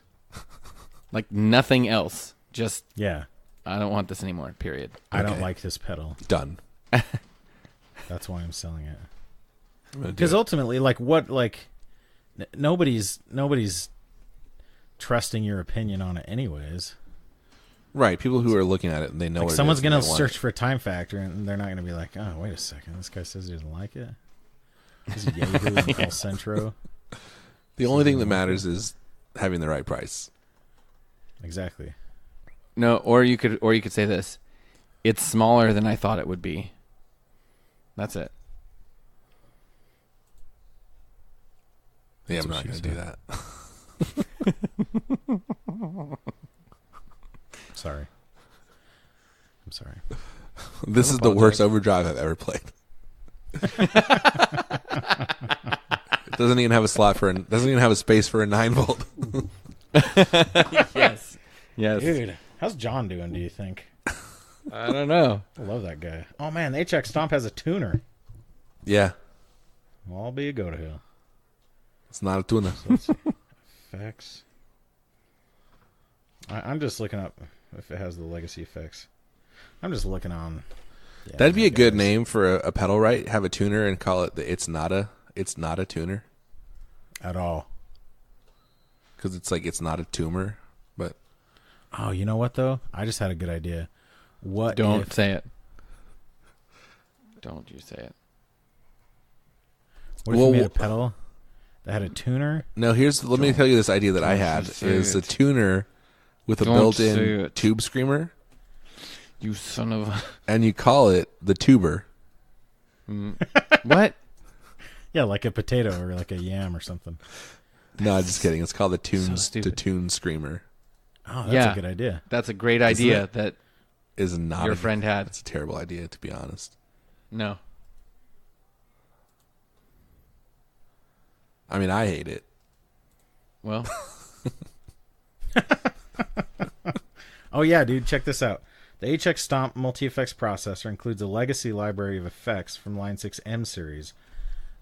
Like nothing else. Just, Yeah, I don't want this anymore, period. I don't Okay. like this pedal. Done. That's why I'm selling it. I'm gonna do Because it. ultimately, like what, like nobody's trusting your opinion on it, anyways. Right, people who are looking at it and they know Like what it someone's is and gonna they want search it. for a time factor, and they're not gonna be like, "Oh, wait a second, this guy says he doesn't like it." This is Yahoo and El Centro. The only thing that matters is having the right price. Exactly. No, or you could say this. It's smaller than I thought it would be. That's it. Yeah, That's I'm what not she going to do said. that. Sorry. I'm sorry. This is the worst overdrive I've ever played. It doesn't even have a slot for doesn't even have a space for a 9-volt. Yes. Dude, how's John doing, do you think? I don't know. I love that guy. Oh, man, the HX Stomp has a tuner. Yeah. Well, I'll be a go to hell. It's not a tuna. So let's see. Effects. I'm just looking up if it has the legacy effects. I'm just looking on. Yeah, That'd be a good name for a pedal, right? Have a tuner and call it the It's Not a Tuner. At all. Because it's like it's not a tumor, but... Oh, you know what, though? I just had a good idea. What Don't say it. Don't you say it. What if you made a pedal that had a tuner? No, let me tell you this idea that I had is a tuner with a built-in tube screamer. You son of a... And you call it the tuber. What? Yeah, like a potato or like a yam or something. No, just kidding. It's called the Tunes to Tune Screamer. Oh, that's a good idea. That's a great idea that is not your friend had. It's a terrible idea, to be honest. No. I mean, I hate it. Well. Oh, yeah, dude. Check this out. The HX Stomp multi-effects processor includes a legacy library of effects from Line 6 M series,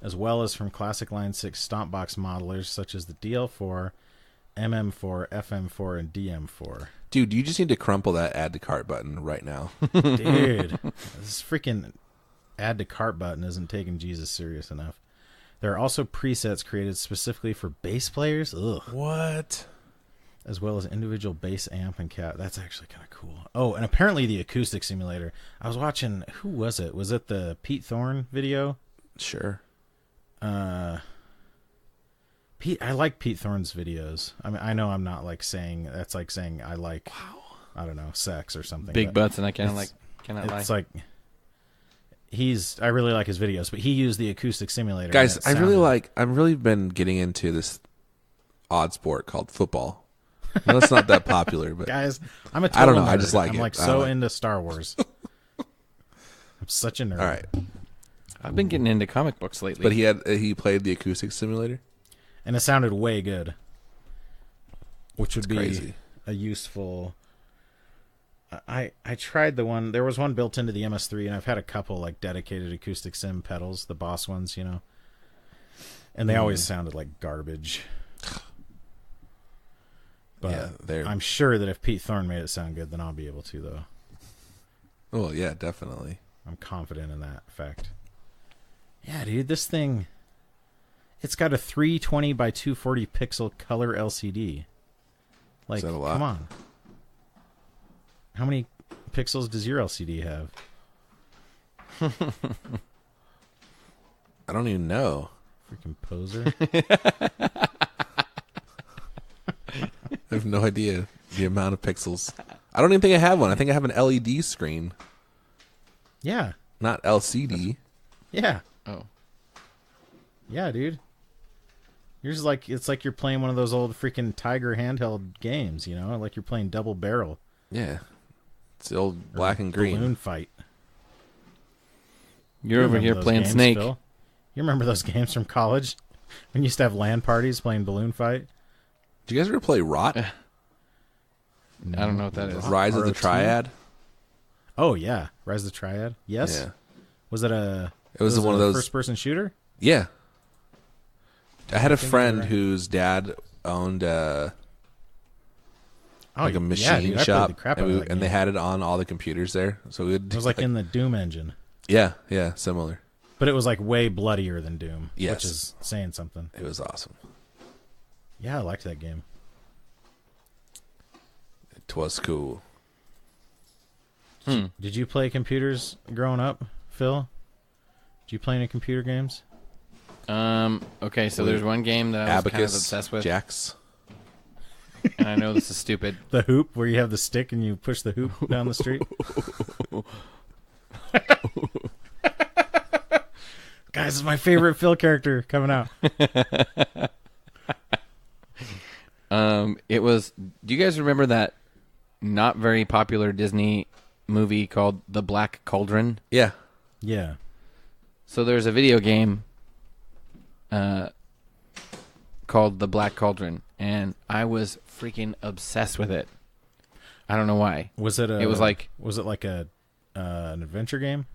as well as from classic Line 6 Stomp Box modelers such as the DL4, MM4, FM4, and DM4. Dude, you just need to crumple that add to cart button right now. Dude, this freaking add to cart button isn't taking Jesus serious enough. There are also presets created specifically for bass players. Ugh. What? As well as individual bass amp and cat. That's actually kind of cool. Oh, and apparently the acoustic simulator. I was watching, who was it? Was it the Pete Thorne video? Sure. I like Pete Thorne's videos. I mean, I know I'm not like saying that's like saying I like, I don't know, sex or something. Big butts, and I cannot lie. It's like I really like his videos, but he used the acoustic simulator. Guys, I've really been getting into this odd sport called football. No, it's not that popular, but guys, I'm a total I don't know. nerd. I just like I'm it. like so into Star Wars. I'm such a nerd. All right. I've been getting into comic books lately. But he played the acoustic simulator, and it sounded way good, which would be crazy. A useful. I tried the one. There was one built into the MS3, and I've had a couple like dedicated acoustic sim pedals, the Boss ones, and they always sounded like garbage. But yeah, I'm sure that if Pete Thorne made it sound good, then I'll be able to, though. Oh, yeah, definitely. I'm confident in that fact. Yeah, dude, this thing, it's got a 320 by 240 pixel color LCD. Like, is that a lot? Come on. How many pixels does your LCD have? I don't even know. Freaking poser. I have no idea the amount of pixels. I don't even think I have one. I think I have an LED screen. Yeah. Not LCD. Yeah. Oh. Yeah, dude. Yours is like, it's like you're playing one of those old freaking Tiger handheld games, like you're playing Double Barrel. Yeah. It's the old black and green. Balloon Fight. You're over here playing games, Snake. Phil? You remember those games from college? When you used to have LAN parties playing Balloon Fight? Did you guys ever play Rot? I don't know what that is. Rise of the ROT? Triad? Oh, yeah. Rise of the Triad? Yes? Yeah. Was it a... It was one of those... first-person shooter? Yeah. I had a friend whose dad owned a machine shop, and they had it on all the computers there. So it was like in the Doom engine. Yeah, similar. But it was like way bloodier than Doom, yes. which is saying something. It was awesome. Yeah, I liked that game. It was cool. Did you play computers growing up, Phil? Did you play any computer games? Okay, so there's one game that I was kind of obsessed with. Jacks. And I know this is stupid. The hoop, where you have the stick and you push the hoop down the street? Guys, it's my favorite Phil character coming out. It was... Do you guys remember that not very popular Disney movie called The Black Cauldron? Yeah. Yeah. So there's a video game called The Black Cauldron, and I was freaking obsessed with it. I don't know why. Was it like an adventure game?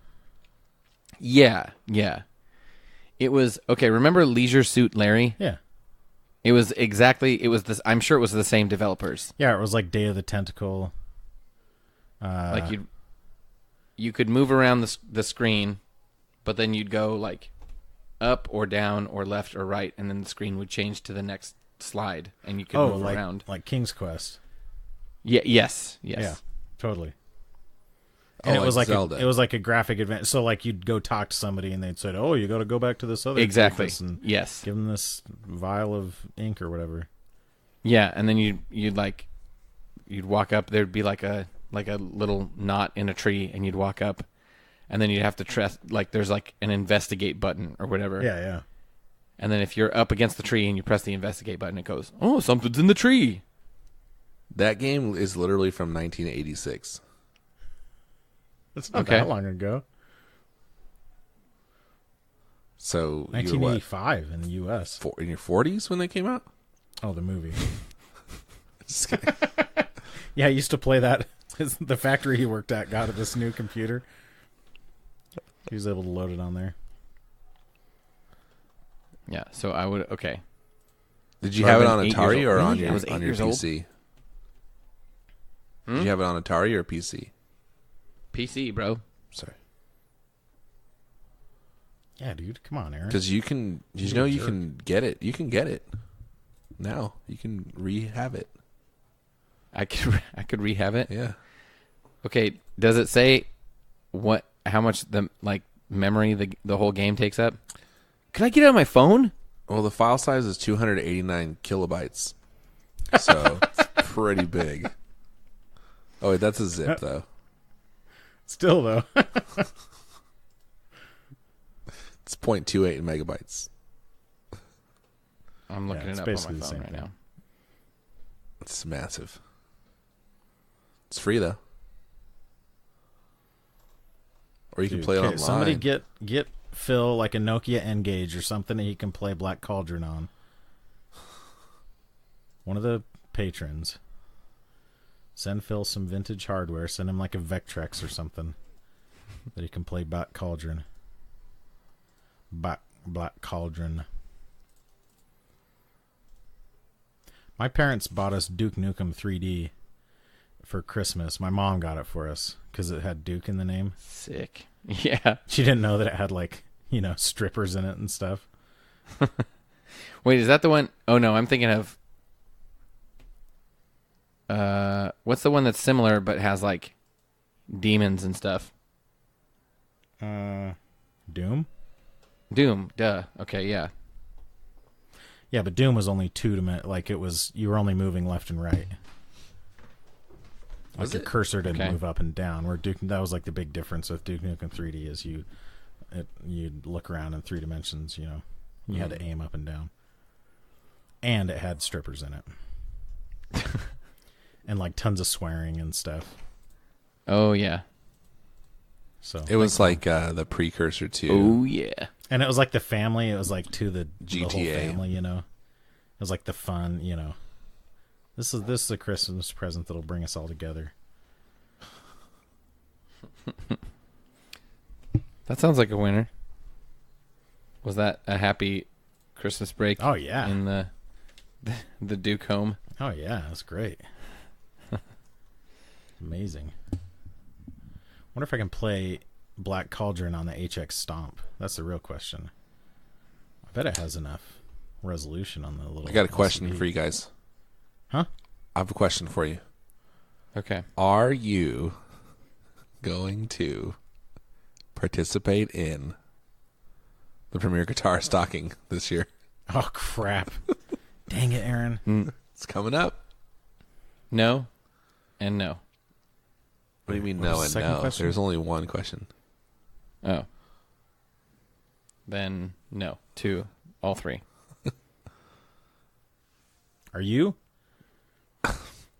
Yeah. It was okay. Remember Leisure Suit Larry? Yeah. It was this. I'm sure it was the same developers. Yeah, it was like Day of the Tentacle. Like you could move around the screen, but then you'd go like up or down or left or right, and then the screen would change to the next slide, and you could move around. Like King's Quest. Yeah. Yes. Yeah. Totally. And it was like a graphic event. So like you'd go talk to somebody and they'd say, "Oh, you got to go back to this other exactly." And yes. Give them this vial of ink or whatever. Yeah, and then you'd walk up. There'd be like a little knot in a tree, and you'd walk up, and then you'd have to trust. Like there's like an investigate button or whatever. Yeah. And then if you're up against the tree and you press the investigate button, it goes, "Oh, something's in the tree." That game is literally from 1986. That's not that long ago. So 1985 in the U.S. In your 40s when they came out? Oh, the movie. Just kidding. Yeah, I used to play that. The factory he worked at got this new computer. He was able to load it on there. Yeah, so I would... Okay. Did you have it on Atari or on your PC? Did you have it on Atari or PC? PC, bro. Sorry. Yeah, dude. Come on, Aaron. Because you can get it. You can get it now. You can rehab it. I could rehab it? Yeah. Okay, does it say how much the memory the whole game takes up? Can I get it on my phone? Well, the file size is 289 kilobytes. So it's pretty big. Oh, wait, that's a zip, though. Still, though. It's 0.28 megabytes. I'm looking it up on my phone right now. It's massive. It's free, though. Or you can play it online. Somebody get Phil like a Nokia N-Gage or something that he can play Black Cauldron on. One of the patrons. Send Phil some vintage hardware. Send him like a Vectrex or something that he can play Black Cauldron. Black Cauldron. My parents bought us Duke Nukem 3D for Christmas. My mom got it for us because it had Duke in the name. Sick. Yeah. She didn't know that it had strippers in it and stuff. Wait, is that the one? Oh no, I'm thinking of what's the one that's similar but has like demons and stuff? Doom? Doom, duh. Okay, yeah. Yeah, but Doom was only you were only moving left and right. Like your cursor didn't move up and down. Where that was like the big difference with Duke Nukem 3D is you'd look around in 3 dimensions, You had to aim up and down. And it had strippers in it. And like tons of swearing and stuff. Oh yeah. So it was like the precursor to. Oh yeah. And it was like the family. It was like to the GTA. The whole family. It was like the fun. This is a Christmas present that'll bring us all together. That sounds like a winner. Was that a happy Christmas break? Oh yeah. In the Duke home. Oh yeah, that's great. Amazing. Wonder if I can play Black Cauldron on the HX Stomp. That's the real question. I bet it has enough resolution on the little. I got a question for you guys. Huh? I have a question for you. Okay. Are you going to participate in the Premier Guitar Stocking this year? Oh crap! Dang it, Aaron. It's coming up. No, and no. What do you mean no and no? Question? There's only one question. Oh. Then no. 2. All 3. Are you?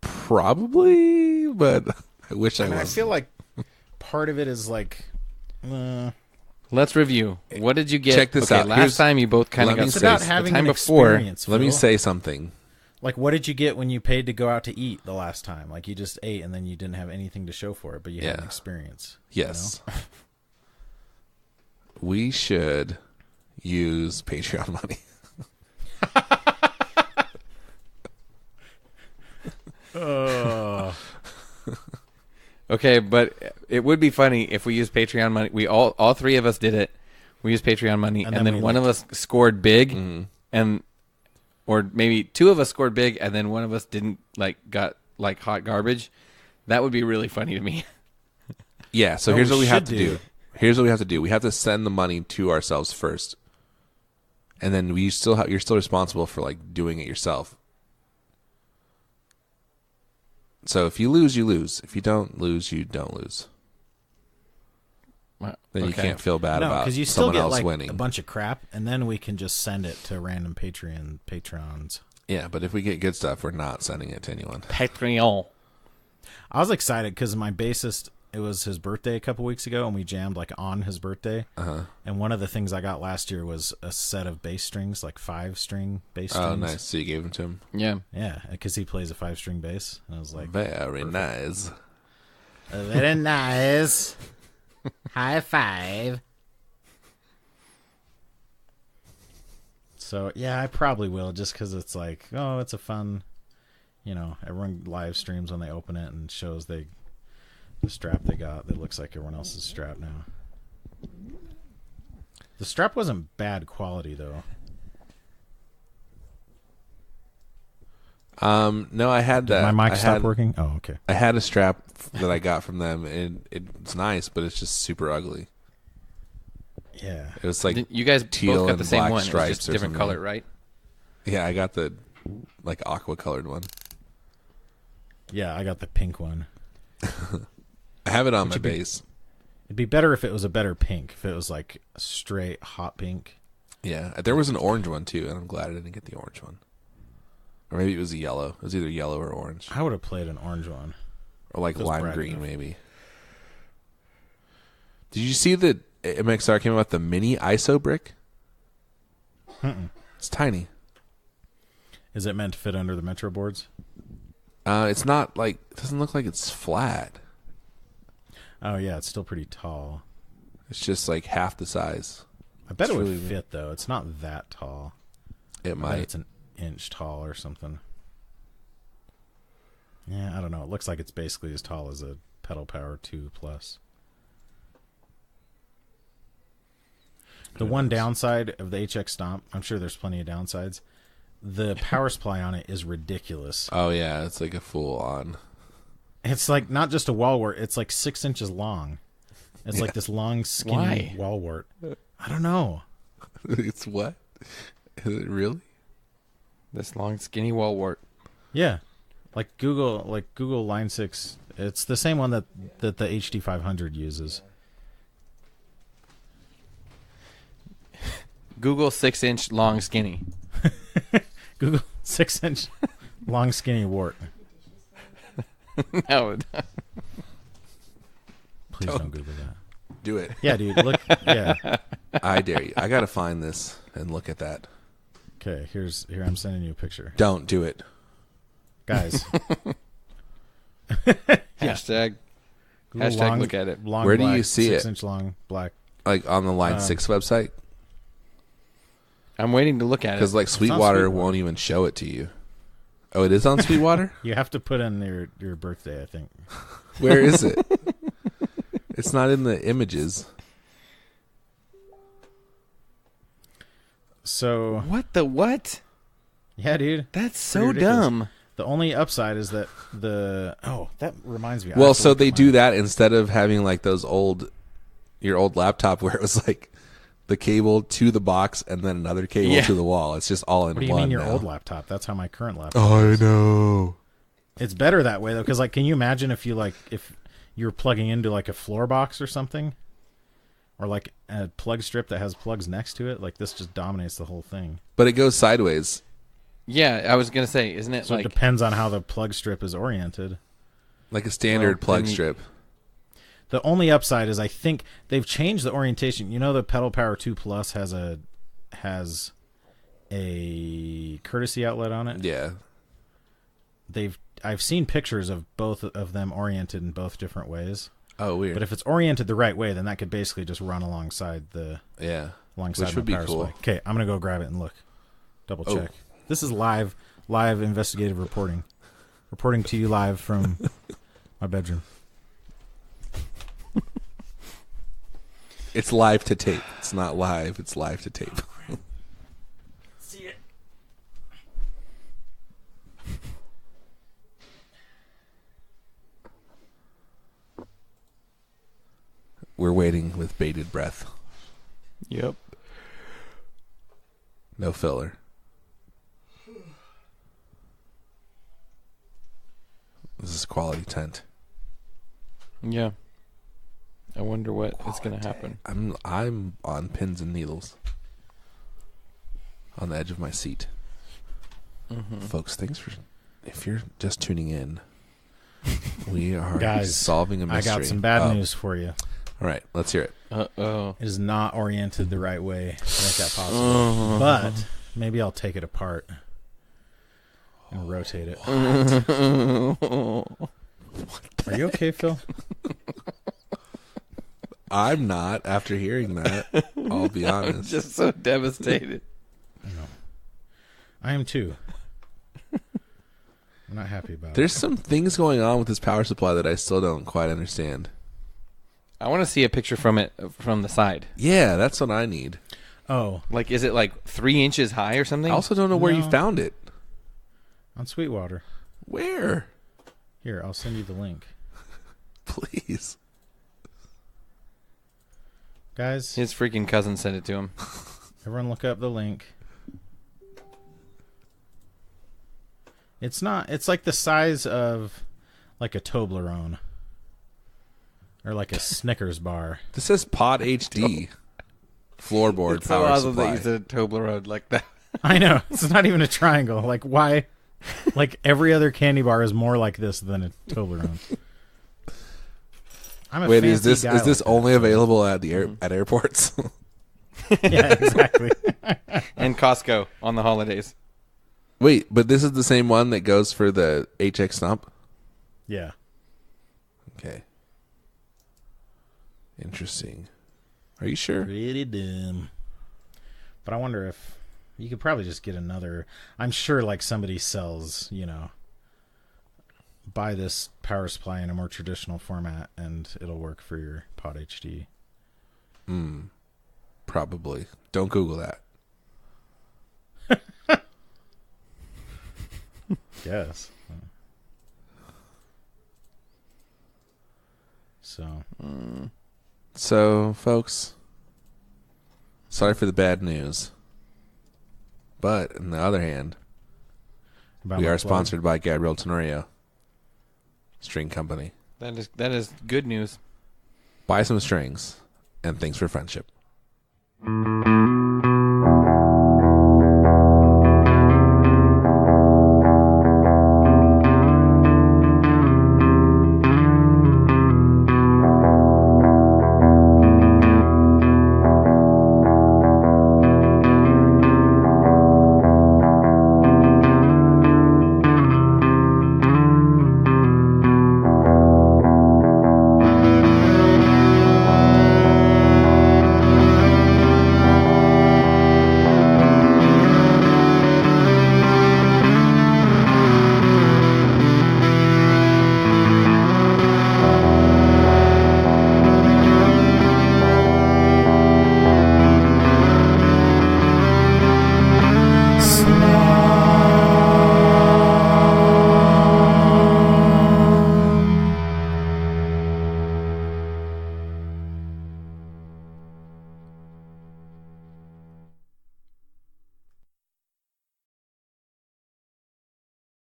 Probably, but I wish I was. I feel like part of it is like, Let's review. What did you get? Check this out. Last time you both kind of got It's about having an experience. Let me Phil. say something. Like, what did you get when you paid to go out to eat the last time? Like, you just ate and then you didn't have anything to show for it, but you had an experience. Yes. You know? We should use Patreon money. Okay, but it would be funny if we used Patreon money. We all three of us did it. We used Patreon money, and then one of us scored big, or maybe two of us scored big, and then one of us didn't got hot garbage. That would be really funny to me. Yeah. So here's what we have to do. Here's what we have to do. We have to send the money to ourselves first, and then you're still responsible for doing it yourself. So if you lose, you lose. If you don't lose, you don't lose. Then you can't feel bad about because you still someone get else winning. A bunch of crap, and then we can just send it to random patrons. Yeah, but if we get good stuff, we're not sending it to anyone. Patreon. I was excited because my bassist, it was his birthday a couple weeks ago, and we jammed on his birthday. And one of the things I got last year was a set of bass strings, 5-string bass strings. Oh, nice. So you gave them to him? Yeah, because he plays a 5-string bass. And I was like, very nice. Very nice. High five. So, yeah, I probably will, just because it's it's a fun, everyone live streams when they open it and shows the strap they got that looks like everyone else's strap now. The strap wasn't bad quality, though. No, I had that. Did my mic stop working? Oh, okay. I had a strap that I got from them, and it's nice, but it's just super ugly. Yeah. It was you guys teal both got and the same black one. stripes, It's just different color, right? Yeah, I got the aqua colored one. Yeah, I got the pink one. I have it on my bass. It'd be better if it was a better pink. If it was a straight hot pink. Yeah, there was an orange one too, and I'm glad I didn't get the orange one. Or maybe it was a yellow. It was either yellow or orange. I would have played an orange one. Or lime green, maybe. Did you see that MXR came out with the mini ISO brick? It's tiny. Is it meant to fit under the Metro boards? It's not it doesn't look like it's flat. Oh, yeah, it's still pretty tall. It's just half the size. I bet it would fit, though. It's not that tall. It might. It's an inch tall or something. Yeah, I don't know. It looks like it's basically as tall as a Pedal Power 2 Plus. The one downside of the HX Stomp, I'm sure there's plenty of downsides, the power supply on it is ridiculous. Oh, yeah, it's a full on. It's not just a wall wart, it's 6 inches long. It's this long, skinny wall wart. I don't know. It's what? Is it really? This long, skinny wall wart. Yeah. Google Line 6. It's the same one that the HD 500 uses. Google 6-inch long skinny. Google 6-inch long skinny wart. No. Please don't Google that. Do it. Yeah, dude. Look. Yeah. I dare you. I got to find this and look at that. Okay, here I'm sending you a picture. Don't do it. Guys. Hashtag look at it. Where do you see it? 6-inch long black. On the Line 6 website? I'm waiting to look at it. Because Sweetwater won't even show it to you. Oh, it is on Sweetwater? You have to put in your birthday, I think. Where is it? It's not in the images. So what? Yeah, dude. That's so dumb. The only upside is that that reminds me. Well, so they do that instead of having those your old laptop where it was the cable to the box and then another cable to the wall. It's just all in one. What do you mean your now. old laptop? That's how my current laptop is. I know. It's better that way though, because can you imagine if you're plugging into a floor box or something, or a plug strip that has plugs next to it? This just dominates the whole thing. But it goes sideways. Yeah, I was gonna say, isn't it? So it depends on how the plug strip is oriented. Like a standard plug strip. The only upside is I think they've changed the orientation. You know, the Pedal Power 2 Plus has a courtesy outlet on it. Yeah. I've seen pictures of both of them oriented in both different ways. Oh, weird. But if it's oriented the right way, then that could basically just run alongside which would be power cool. supply. Okay, I'm gonna go grab it and look, double check. This is live investigative reporting to you live from my bedroom. It's live to tape. It's not live. It's live to tape. See it. We're waiting with bated breath. Yep. No filler. This is quality tent. Yeah. I wonder what is going to happen. I'm on pins and needles. On the edge of my seat. Mm-hmm. Folks, if you're just tuning in, we are Guys, solving a mystery. I got some bad news for you. All right, let's hear it. Uh-oh. It is not oriented the right way to make that possible. But maybe I'll take it apart and rotate it. Are you okay, Phil? I'm not after hearing that. I'll be honest. I'm just so devastated. I am too. I'm not happy about There's some things going on with this power supply that I still don't quite understand. I want to see a picture from it from the side. Yeah, that's what I need. Oh. Like, is it like 3 inches high or something? I also don't know where you found it. On Sweetwater. Where? Here, I'll send you the link. Please. Guys. His freaking cousin sent it to him. Everyone look up the link. It's like the size of like a Toblerone. Or like a Snickers bar. This says Pod HD. Floorboard It's power so awesome supply. that you said Toblerone like that. I know. It's not even a triangle. Like, why? Like, every other candy bar is more like this than a Toblerone. I'm a Wait, fancy is this guy like only that. available at at airports? Yeah, exactly. And Costco on the holidays. Wait, but this is the same one that goes for the HX Stump? Yeah. Okay. Interesting. Are you sure? Pretty dumb. But I wonder if you could probably just get another. I'm sure like somebody sells, buy this power supply in a more traditional format and it'll work for your Pod HD. Probably. Don't Google that. Yes. So. So, folks, sorry for the bad news. But, on the other hand, we are sponsored by Gabriel Tenorio String Company. That is good news. Buy some strings, and thanks for friendship.